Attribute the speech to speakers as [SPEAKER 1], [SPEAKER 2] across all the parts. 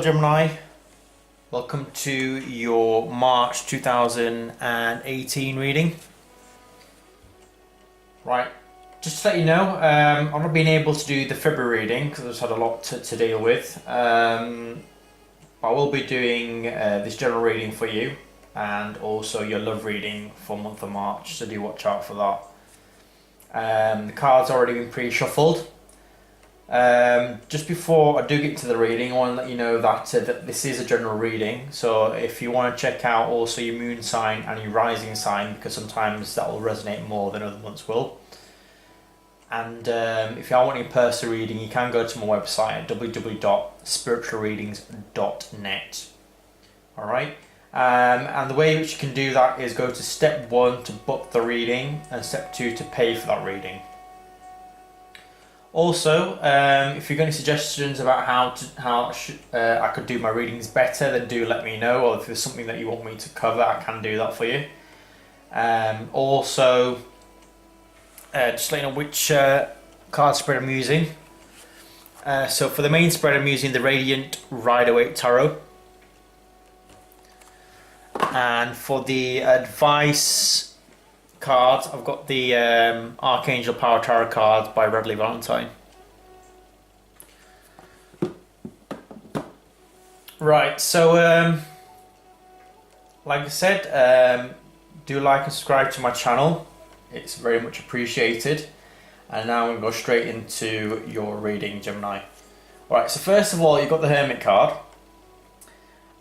[SPEAKER 1] Gemini, welcome to your March 2018 reading. Right, just to let you know, I've not been able to do the February reading because I've just had a lot to deal with. I will be doing this general reading for you and also your love reading for the month of March, so do watch out for that. The cards have already been pre-shuffled. Just before I do get to the reading, I want to let you know that this is a general reading, so if you want to check out also your moon sign and your rising sign, because sometimes that will resonate more than other months will. And if you are wanting a personal reading, you can go to my website at www.spiritualreadings.net. Alright, and the way in which you can do that is go to step 1 to book the reading and step 2 to pay for that reading. Also, if you've got any suggestions about how I could do my readings better, then do let me know, or if there's something that you want me to cover, I can do that for you. Also, just let you know which card spread I'm using. So for the main spread I'm using the Radiant Rider-Waite Tarot. And for the advice cards, I've got the Archangel Power Tarot cards by Radley Valentine. Right, so like I said, do like and subscribe to my channel. It's very much appreciated. And now I'm going to go straight into your reading, Gemini. Alright, so first of all, you've got the Hermit card.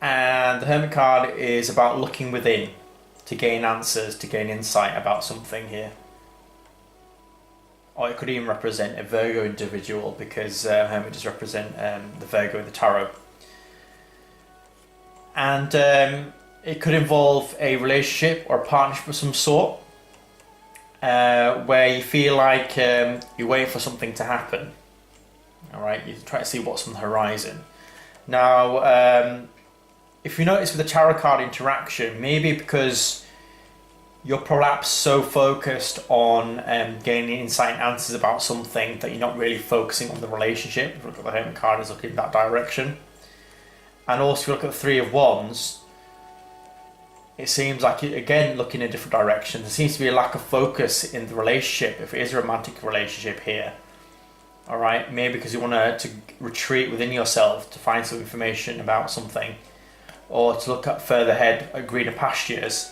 [SPEAKER 1] And the Hermit card is about looking within to gain answers, to gain insight about something here. Or it could even represent a Virgo individual, because Hermit does represent the Virgo in the tarot. And it could involve a relationship or a partnership of some sort, where you feel like you're waiting for something to happen. Alright, you try to see what's on the horizon. Now, if you notice with the tarot card interaction, maybe because you're perhaps so focused on gaining insight and answers about something that you're not really focusing on the relationship. If you look at the Hermit card, is looking in that direction. And also if you look at the Three of Wands, it seems like you're again looking in a different direction. There seems to be a lack of focus in the relationship, if it is a romantic relationship here. Alright, maybe because you want to retreat within yourself to find some information about something, or to look up further ahead at greener pastures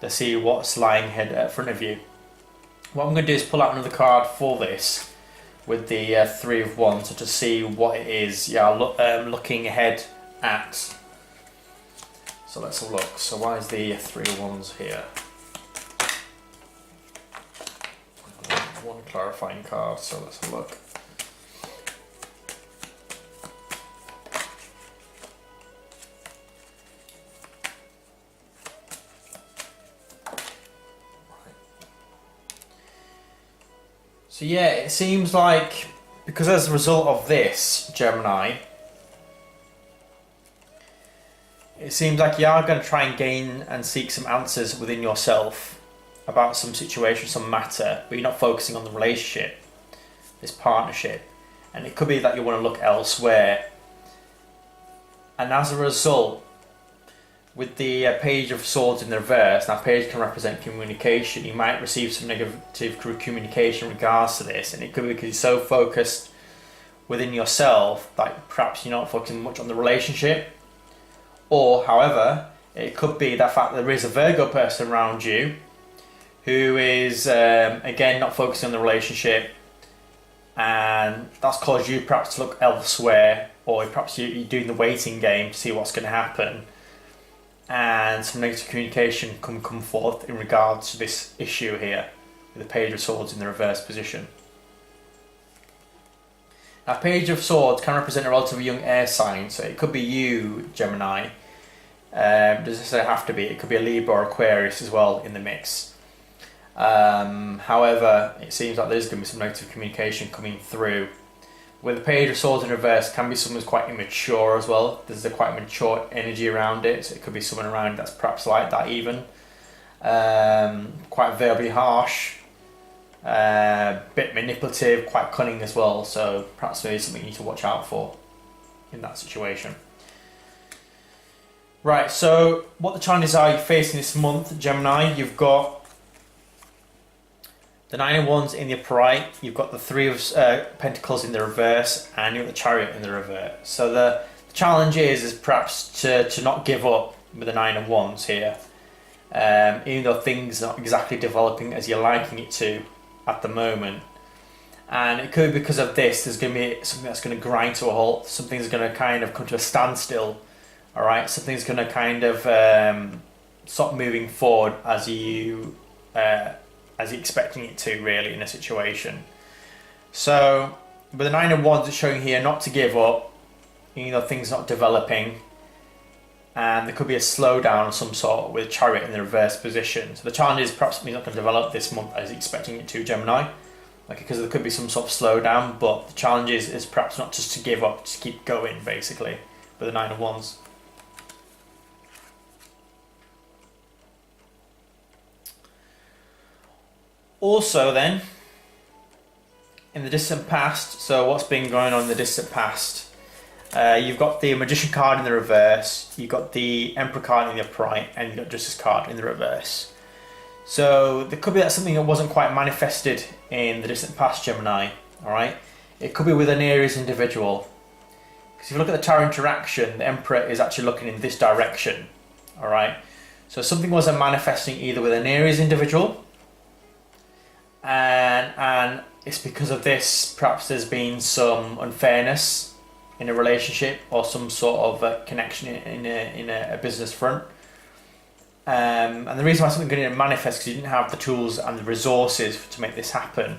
[SPEAKER 1] to see what's lying ahead in front of you. What I'm going to do is pull out another card for this with the Three of Wands to see what it is looking ahead at. So let's have a look. So why is the Three of Wands here? One clarifying card, so let's have a look. So yeah, it seems like, because as a result of this, Gemini, it seems like you are going to try and gain and seek some answers within yourself about some situation, some matter, but you're not focusing on the relationship, this partnership. And it could be that you want to look elsewhere. And as a result, with the Page of Swords in the reverse, now page can represent communication, you might receive some negative communication in regards to this, and it could be because you're so focused within yourself that perhaps you're not focusing much on the relationship. Or, however, it could be the fact that there is a Virgo person around you who is, again, not focusing on the relationship, and that's caused you perhaps to look elsewhere, or perhaps you're doing the waiting game to see what's going to happen. And some negative communication can come forth in regards to this issue here with the Page of Swords in the reverse position. Now, Page of Swords can represent a relatively young air sign, so it could be you, Gemini. Doesn't necessarily have to be. It could be a Libra or Aquarius as well in the mix. However, it seems like there's going to be some negative communication coming through. With the Page of Swords in reverse, can be someone who's quite immature as well. There's a quite mature energy around it, so it could be someone around that's perhaps like that even. Quite verbally harsh, bit manipulative, quite cunning as well, so perhaps maybe something you need to watch out for in that situation. Right, so what the challenges are you're facing this month, Gemini? You've got the Nine of Wands in the upright, you've got the Three of Pentacles in the reverse, and you've got the Chariot in the reverse. So the challenge is perhaps to not give up with the Nine of Wands here, even though things are not exactly developing as you're liking it to at the moment. And it could be because of this, there's going to be something that's going to grind to a halt, something's going to kind of come to a standstill, all right? Something's going to kind of stop moving forward as you're expecting it to, really, in a situation. So with the Nine of Wands, it's showing here not to give up, even though things are not developing. And there could be a slowdown of some sort with Chariot in the reverse position. So the challenge is perhaps something's not going to develop this month as you're expecting it to, Gemini. Because there could be some sort of slowdown, but the challenge is perhaps not just to give up, just keep going, basically, with the Nine of Wands. Also then, in the distant past, so what's been going on in the distant past? You've got the Magician card in the reverse, you've got the Emperor card in the upright, and you've got Justice card in the reverse. So there could be that something that wasn't quite manifested in the distant past, Gemini, alright? It could be with an Aries individual. Because if you look at the Tower interaction, the Emperor is actually looking in this direction, alright? So something wasn't manifesting either with an Aries individual, and it's because of this, perhaps there's been some unfairness in a relationship or some sort of connection in a business front. And the reason why something didn't manifest is because you didn't have the tools and the resources to make this happen.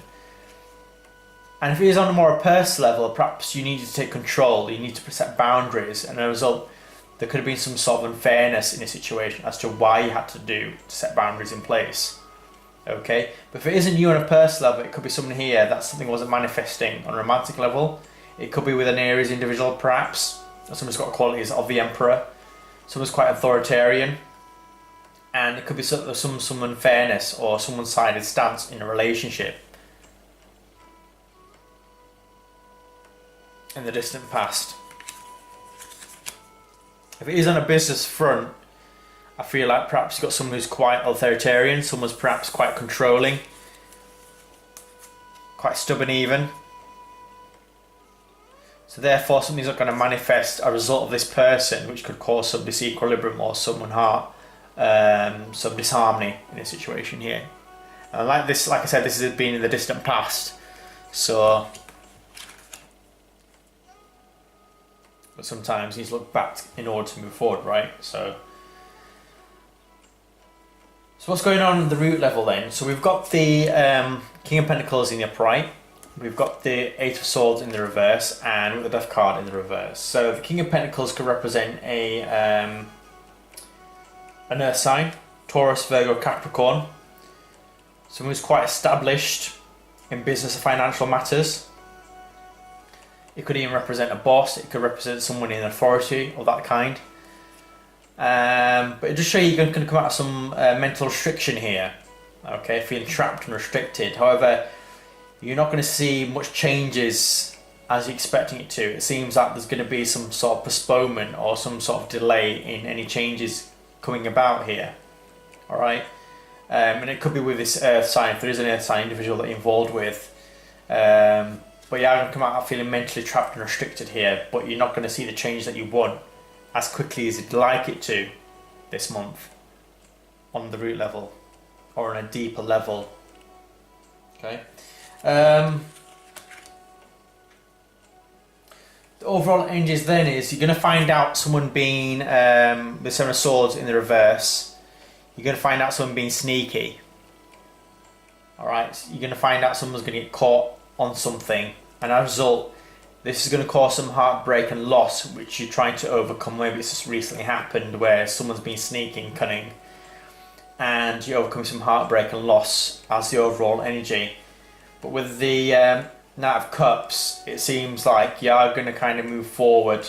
[SPEAKER 1] And if it is on a more personal level, perhaps you needed to take control, you need to set boundaries, and as a result, there could have been some sort of unfairness in a situation as to why you had to set boundaries in place. Okay, but if it isn't you on a personal level, it could be someone here that something wasn't manifesting on a romantic level. It could be with an Aries individual, perhaps, or someone's got qualities of the Emperor, someone's quite authoritarian. And it could be some unfairness or some one-sided stance in a relationship in the distant past. If it is on a business front, I feel like perhaps you've got someone who's quite authoritarian, someone's perhaps quite controlling, quite stubborn even. So therefore something's not going to manifest as a result of this person, which could cause some disequilibrium or some some disharmony in a situation here. And like I said, this has been in the distant past. So, but sometimes you need to look back in order to move forward, right? So what's going on at the root level then? So we've got the King of Pentacles in the upright, we've got the Eight of Swords in the reverse, and with the Death card in the reverse. So the King of Pentacles could represent an earth sign, Taurus, Virgo, Capricorn. Someone who's quite established in business and financial matters. It could even represent a boss, it could represent someone in authority or that kind. But it just shows you you're going to come out of some mental restriction here. Okay, feeling trapped and restricted. However, you're not going to see much changes as you're expecting it to. It seems like there's going to be some sort of postponement or some sort of delay in any changes coming about here. Alright, and it could be with this earth sign, if there is an earth sign individual that you're involved with. But yeah, I'm going to come out feeling mentally trapped and restricted here, but you're not going to see the change that you want as quickly as you'd like it to this month on the root level or on a deeper level. Okay. The overall energies then is you're going to find out someone being the Seven of Swords in the reverse. You're going to find out someone being sneaky. Alright, so you're going to find out someone's going to get caught on something, and as a result, this is going to cause some heartbreak and loss, which you're trying to overcome. Maybe it's just recently happened where someone's been sneaky and cunning, and you overcome some heartbreak and loss as the overall energy. But with the Knight of Cups, it seems like you are going to kind of move forward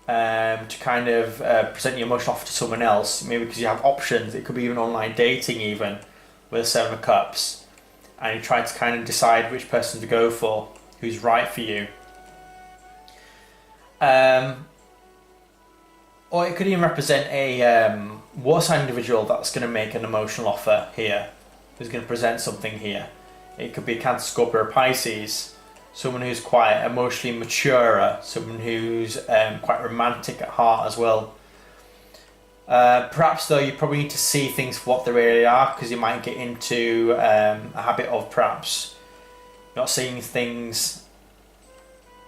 [SPEAKER 1] to kind of present your emotion off to someone else, maybe because you have options. It could be even online dating, even with the Seven of Cups, and you try to kind of decide which person to go for, who's right for you. Or it could even represent a water sign individual that's going to make an emotional offer here, who's going to present something here. It could be a Cancer, Scorpio, or Pisces, someone who's quite emotionally mature, someone who's quite romantic at heart as well. Perhaps though you probably need to see things for what they really are, because you might get into a habit of perhaps not seeing things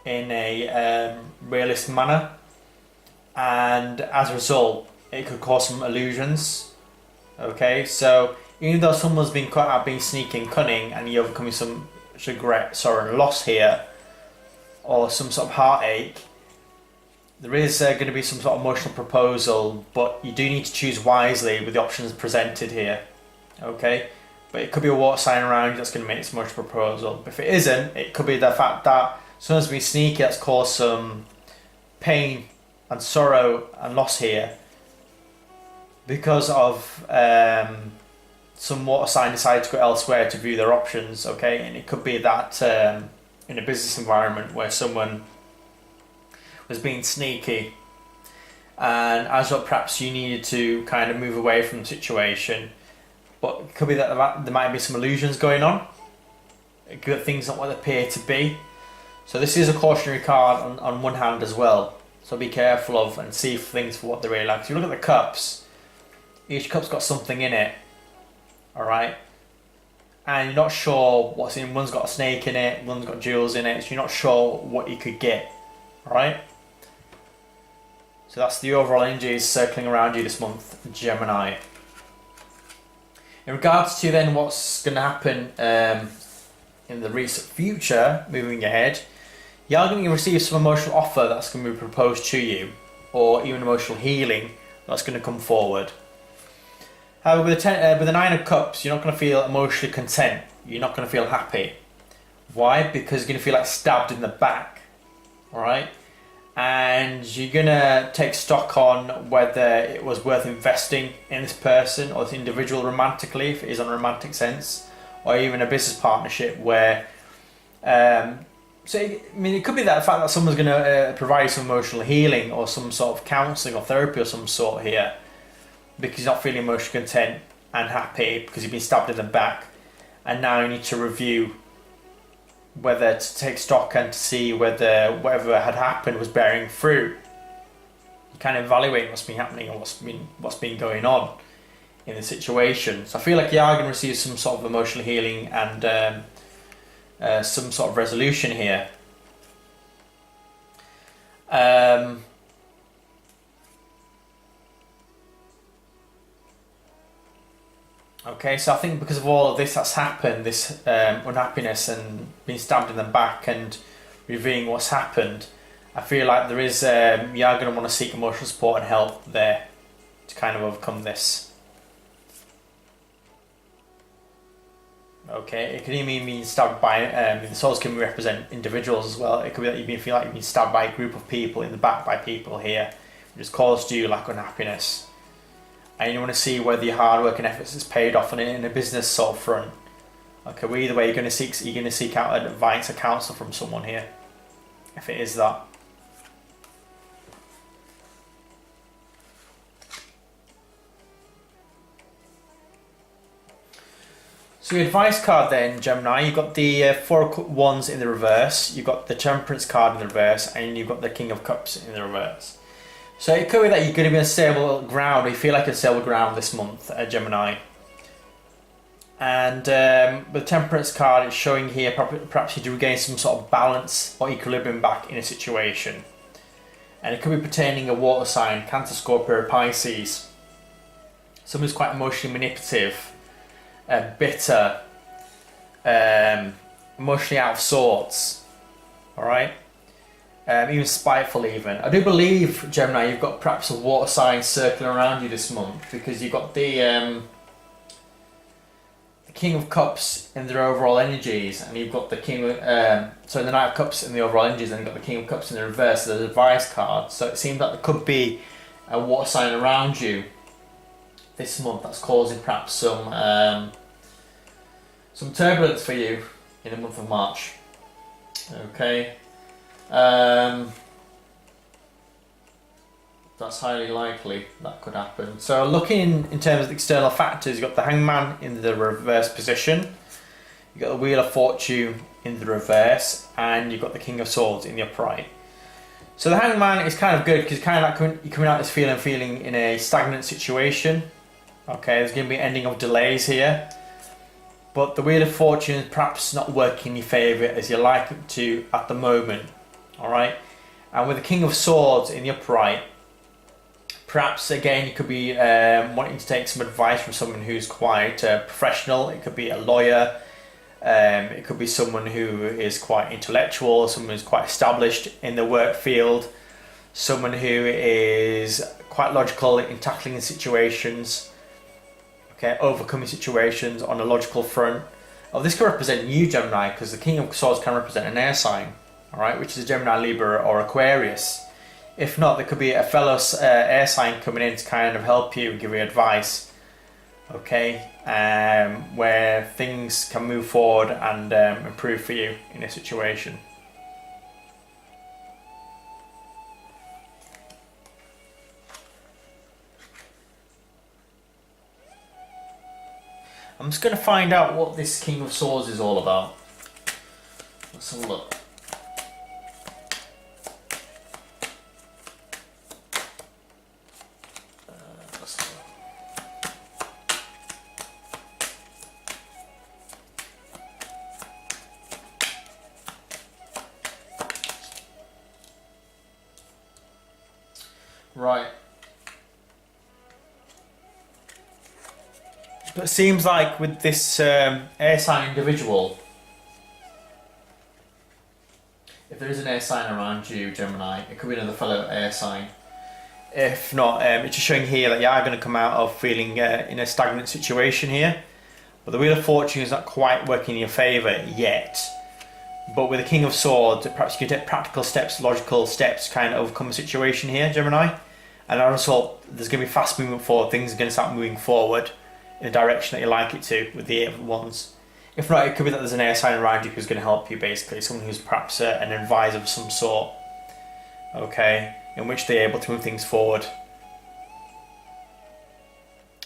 [SPEAKER 1] in a realistic manner, and as a result it could cause some illusions. Okay, so even though someone's been caught out being sneaky and cunning, and you're overcoming some regret, sorrow and loss here, or some sort of heartache, there is going to be some sort of emotional proposal, but you do need to choose wisely with the options presented here. Okay, but it could be a water sign around you that's going to make this emotional proposal. But if it isn't, it could be the fact that someone's been sneaky, that's caused some pain and sorrow and loss here because of some water sign decided to go elsewhere to view their options. Okay, and it could be that in a business environment where someone was being sneaky, and as well perhaps you needed to kind of move away from the situation, but it could be that there might be some illusions going on. It could be things not what they appear to be. So this is a cautionary card on one hand as well, so be careful of and see things for what they really like. If you look at the cups, each cup's got something in it, alright, and you're not sure what's in. One's got a snake in it, one's got jewels in it, so you're not sure what you could get. Alright, so that's the overall energies circling around you this month, Gemini. In regards to then what's going to happen in the recent future, moving ahead, you are going to receive some emotional offer that's going to be proposed to you, or even emotional healing that's going to come forward. However, with the Nine of Cups, you're not going to feel emotionally content. You're not going to feel happy. Why? Because you're going to feel like stabbed in the back. Alright? And you're going to take stock on whether it was worth investing in this person or this individual romantically, if it is on a romantic sense, or even a business partnership where... it could be that the fact that someone's going to provide you some emotional healing or some sort of counselling or therapy or some sort here, because you're not feeling emotionally content and happy because you've been stabbed in the back, and now you need to review whether to take stock and to see whether whatever had happened was bearing fruit. You kind of evaluate what's been happening and what's been going on in the situation. So I feel like you are going to receive some sort of emotional healing and some sort of resolution here. Okay, so I think because of all of this that's happened, this unhappiness and being stabbed in the back and reviewing what's happened, I feel like there is, you are going to want to seek emotional support and help there to kind of overcome this. Okay, it could even mean being stabbed by, the souls can represent individuals as well. It could be that you feel like you've been stabbed by a group of people in the back by people here, which has caused you like unhappiness. And you want to see whether your hard work and efforts is paid off in a business sort of front. Okay, well either way you're going to seek out advice or counsel from someone here, if it is that. So your advice card then, Gemini, you've got the Four of Wands in the reverse, you've got the Temperance card in the reverse, and you've got the King of Cups in the reverse. So it could be that you're going to be on stable ground, or you feel like a stable ground this month, Gemini. And with the Temperance card, it's showing here perhaps you do regain some sort of balance or equilibrium back in a situation. And it could be pertaining a water sign, Cancer, Scorpio, Pisces. Someone who's quite emotionally manipulative, bitter, emotionally out of sorts. Alright? Even spiteful even. I do believe, Gemini, you've got perhaps a water sign circling around you this month, because you've got the King of Cups in their overall energies, and you've got the the Knight of Cups in the overall energies, and you've got the King of Cups in the reverse, the advice card. So it seems like there could be a water sign around you this month that's causing perhaps some turbulence for you in the month of March. Okay. That's highly likely that could happen. So looking in terms of the external factors, you've got the Hangman in the reverse position, you've got the Wheel of Fortune in the reverse, and you've got the King of Swords in the upright. So the Hangman is kind of good because kind of like you're coming out this feeling in a stagnant situation. Okay, there's going to be an ending of delays here. But the Wheel of Fortune is perhaps not working in your favour as you like it to at the moment. Alright? And with the King of Swords in the upright, perhaps again you could be wanting to take some advice from someone who's quite professional. It could be a lawyer. It could be someone who is quite intellectual, someone who's quite established in the work field, someone who is quite logical in tackling situations, okay, overcoming situations on a logical front. Oh, this could represent you, Gemini, because the King of Swords can represent an air sign, all right, which is Gemini, Libra, or Aquarius. If not, there could be a fellow air sign coming in to kind of help you and give you advice, okay, where things can move forward and improve for you in a situation. I'm just going to find out what this King of Swords is all about. Let's have a look. Right. But it seems like with this air sign individual, if there is an air sign around you, Gemini, it could be another fellow air sign. If not, it's just showing here that you are going to come out of feeling in a stagnant situation here. But the Wheel of Fortune is not quite working in your favour yet. But with the King of Swords, perhaps you can take practical steps, logical steps to kind of overcome the situation here, Gemini. And also, there's going to be fast movement forward. Things are going to start moving forward in a direction that you like it to with the Eight of Wands. If not, it could be that there's an air sign around you who's going to help you, basically. Someone who's perhaps an advisor of some sort. Okay, in which they're able to move things forward.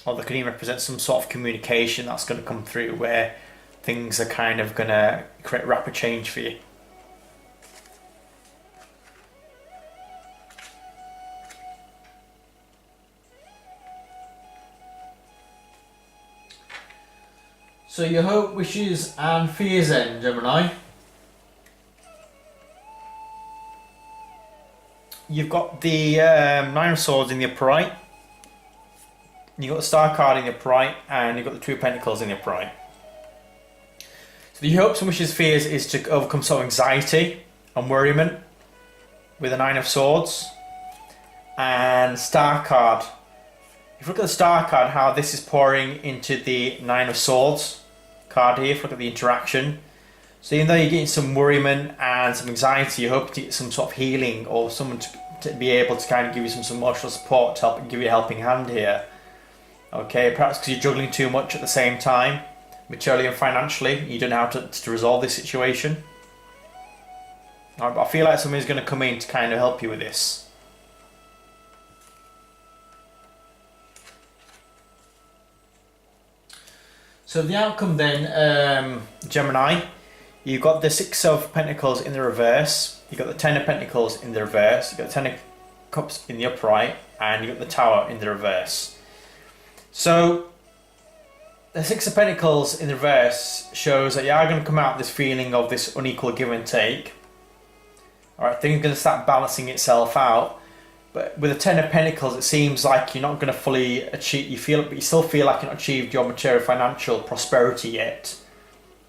[SPEAKER 1] Or they could even represent some sort of communication that's going to come through where things are kind of going to create rapid change for you. So your hope, wishes and fears then, Gemini. You've got the Nine of Swords in the upright. You've got the Star card in the upright, and you've got the Two of Pentacles in the upright. So your hopes and wishes, fears is to overcome some anxiety and worriment with the Nine of Swords. And Star card. If you look at the Star card, how this is pouring into the Nine of Swords card here, if you look at the interaction. So even though you're getting some worriment and some anxiety, you hope to get some sort of healing or someone to be able to kind of give you some emotional support to help give you a helping hand here. Okay, perhaps because you're juggling too much at the same time, materially and financially, you don't know how to resolve this situation. But I feel like somebody's going to come in to kind of help you with this. So the outcome then, Gemini, you've got the Six of Pentacles in the reverse, you've got the Ten of Pentacles in the reverse, you've got the Ten of Cups in the upright, and you've got the Tower in the reverse. So the Six of Pentacles in the reverse shows that you are going to come out with this feeling of this unequal give and take. Alright, things are going to start balancing itself out. But with the Ten of Pentacles, it seems like you're not going to fully achieve. But you still feel like you've not achieved your material financial prosperity yet.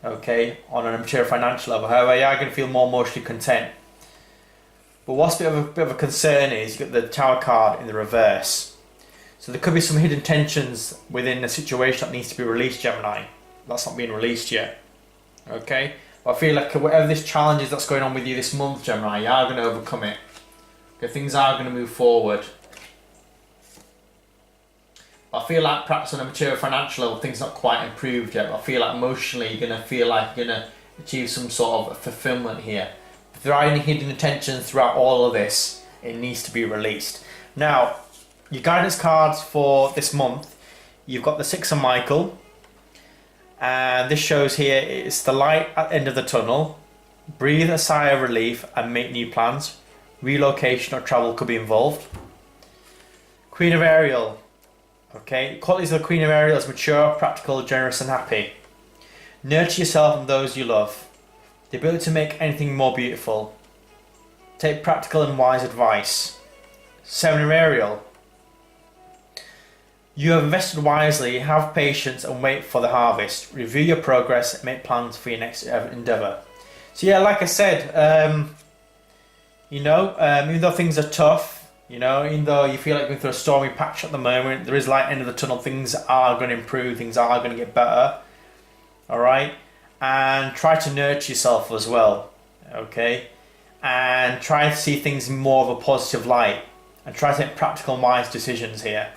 [SPEAKER 1] Okay, on a material financial level. However, you are going to feel more emotionally content. But what's a bit of a concern is you've got the Tower card in the reverse. So there could be some hidden tensions within the situation that needs to be released, Gemini. That's not being released yet. Okay, but I feel like whatever this challenge is that's going on with you this month, Gemini, you are going to overcome it. Okay, things are going to move forward. I feel like perhaps on a material financial level things not quite improved yet, but I feel like emotionally you're going to feel like you're going to achieve some sort of fulfillment here. If there are any hidden intentions throughout all of this, it needs to be released. Now, your guidance cards for this month, you've got the Six of Michael, and this shows here it's the light at the end of the tunnel. Breathe a sigh of relief and make new plans. Relocation or travel could be involved. Queen of Ariel. Okay, qualities of the Queen of Ariel is mature, practical, generous and happy. Nurture yourself and those you love. The ability to make anything more beautiful. Take practical and wise advice. Seven of Ariel. You have invested wisely, have patience and wait for the harvest. Review your progress and make plans for your next endeavour. So yeah, like I said, even though things are tough, even though you feel like going through a stormy patch at the moment, there is light at the end of the tunnel. Things are going to improve. Things are going to get better. All right, and try to nurture yourself as well. Okay, and try to see things in more of a positive light, and try to make practical, wise decisions here.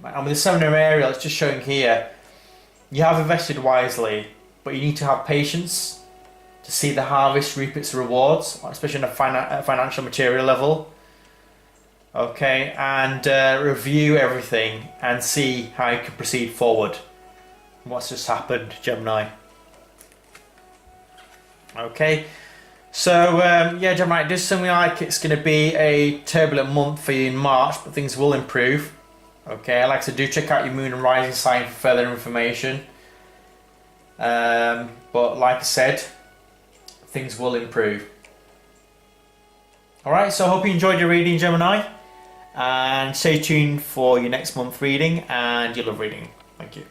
[SPEAKER 1] And with the Seven of Ariel, it's just showing here, you have invested wisely, but you need to have patience to see the harvest reap its rewards, especially on a financial material level. Okay, and review everything and see how you can proceed forward. What's just happened, Gemini? Okay, so yeah, Gemini, it does seem like it's going to be a turbulent month for you in March, but things will improve. Okay, like I said, do check out your moon and rising sign for further information. But like I said, things will improve. Alright, so I hope you enjoyed your reading, Gemini. And stay tuned for your next month reading and your love reading. Thank you.